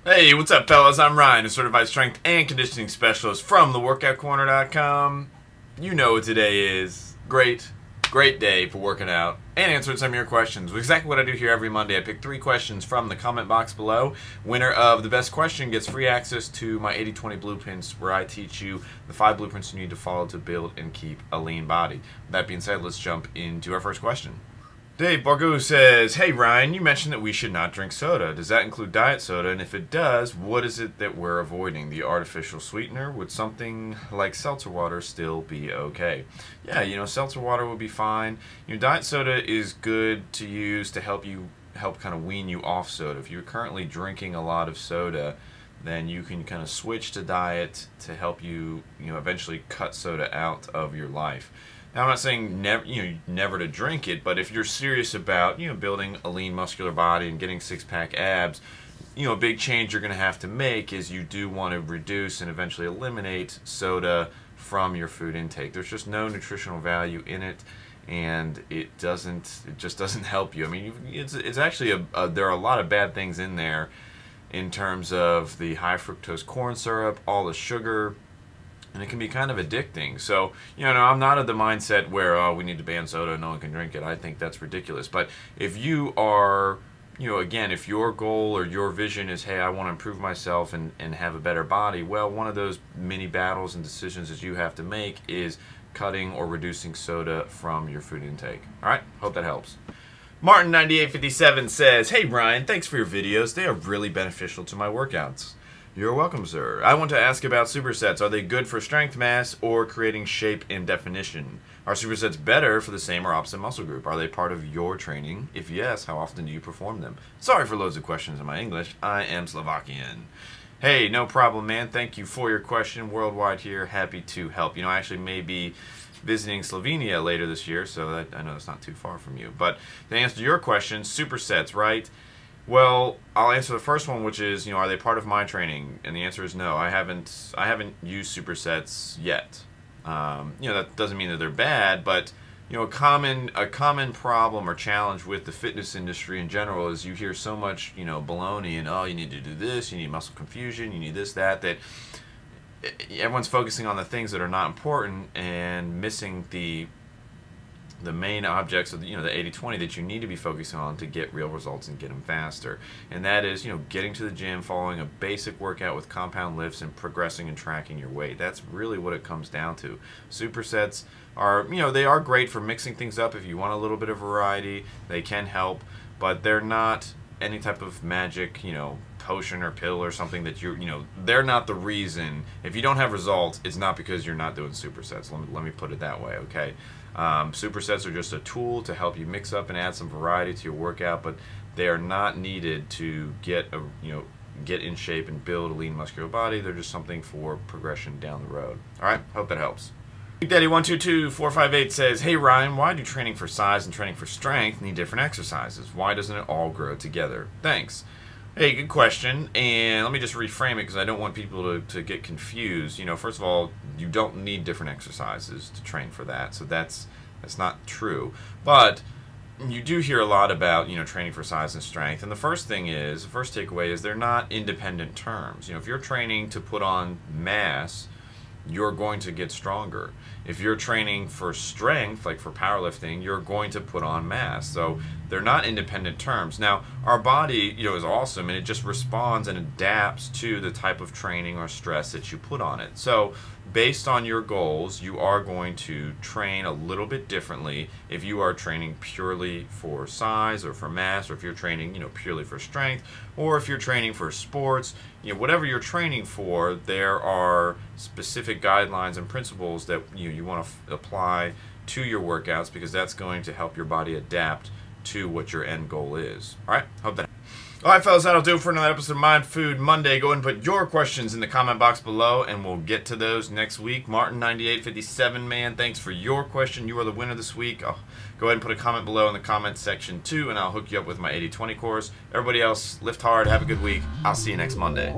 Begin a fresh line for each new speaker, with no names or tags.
Hey, what's up, fellas? I'm Ryan, a certified strength and conditioning specialist from theworkoutcorner.com. You know what today is. Great day for working out and answering some of your questions. Exactly what I do here every Monday. I pick 3 questions from the comment box below. Winner of the best question gets free access to my 80-20 blueprints, where I teach you the 5 blueprints you need to follow to build and keep a lean body. With that being said, let's jump into our first question. Dave Bargoo says, hey Ryan, you mentioned that we should not drink soda. Does that include diet soda? And if it does, what is it that we're avoiding? The artificial sweetener? Would something like seltzer water still be okay? Yeah, seltzer water would be fine. Diet soda is good to use to help kind of wean you off soda. If you're currently drinking a lot of soda, then you can kind of switch to diet to help you, eventually cut soda out of your life. Now, I'm not saying never to drink it, but if you're serious about building a lean muscular body and getting six-pack abs, a big change you're going to have to make is you do want to reduce and eventually eliminate soda from your food intake. There's just no nutritional value in it, and it just doesn't help you. I mean, it's actually there are a lot of bad things in there in terms of the high fructose corn syrup, all the sugar. And it can be kind of addicting. So, I'm not of the mindset where, we need to ban soda and no one can drink it. I think that's ridiculous. But if you are, again, if your goal or your vision is, hey, I want to improve myself and have a better body, well, one of those mini battles and decisions that you have to make is cutting or reducing soda from your food intake. All right? Hope that helps. Martin9857 says, hey, Brian, thanks for your videos. They are really beneficial to my workouts. You're welcome, sir. I want to ask about supersets. Are they good for strength mass or creating shape and definition? Are supersets better for the same or opposite muscle group? Are they part of your training? If yes, how often do you perform them? Sorry for loads of questions in my English. I am Slovakian. Hey, no problem, man. Thank you for your question. Worldwide here. Happy to help. I actually may be visiting Slovenia later this year, so I know that's not too far from you. But to answer your question, supersets, right? Well, I'll answer the first one, which is, are they part of my training? And the answer is no. I haven't used supersets yet. That doesn't mean that they're bad, but a common problem or challenge with the fitness industry in general is you hear so much, baloney and, oh, you need to do this, you need muscle confusion, you need this, that everyone's focusing on the things that are not important and missing the main objects of the 80-20 that you need to be focusing on to get real results and get them faster. And that is, getting to the gym, following a basic workout with compound lifts and progressing and tracking your weight. That's really what it comes down to. Supersets are, they are great for mixing things up. If you want a little bit of variety, they can help, but they're not any type of magic, potion or pill or something that they're not the reason. If you don't have results, it's not because you're not doing supersets. Let me put it that way, okay? Supersets are just a tool to help you mix up and add some variety to your workout, but they are not needed to get in shape and build a lean muscular body. They're just something for progression down the road. All right, hope that helps. Big Daddy 122458 says, hey Ryan, why do training for size and training for strength need different exercises? Why doesn't it all grow together? Thanks. Hey, good question, and let me just reframe it because I don't want people to get confused. First of all, you don't need different exercises to train for that, so that's not true. But you do hear a lot about training for size and strength, and the first takeaway is they're not independent terms. If you're training to put on mass, you're going to get stronger. If you're training for strength, like for powerlifting, you're going to put on mass. So they're not independent terms. Now, our body, is awesome, and it just responds and adapts to the type of training or stress that you put on it. So based on your goals, you are going to train a little bit differently if you are training purely for size or for mass, or if you're training, purely for strength, or if you're training for sports. Whatever you're training for, there are specific guidelines and principles that you want to apply to your workouts, because that's going to help your body adapt to what your end goal is. All right, hope that. All right, fellas, that'll do it for another episode of Mind Food Monday. Go ahead and put your questions in the comment box below, and we'll get to those next week. Martin9857, man, thanks for your question. You are the winner this week. Go ahead and put a comment below in the comments section, too, and I'll hook you up with my 80-20 course. Everybody else, lift hard. Have a good week. I'll see you next Monday.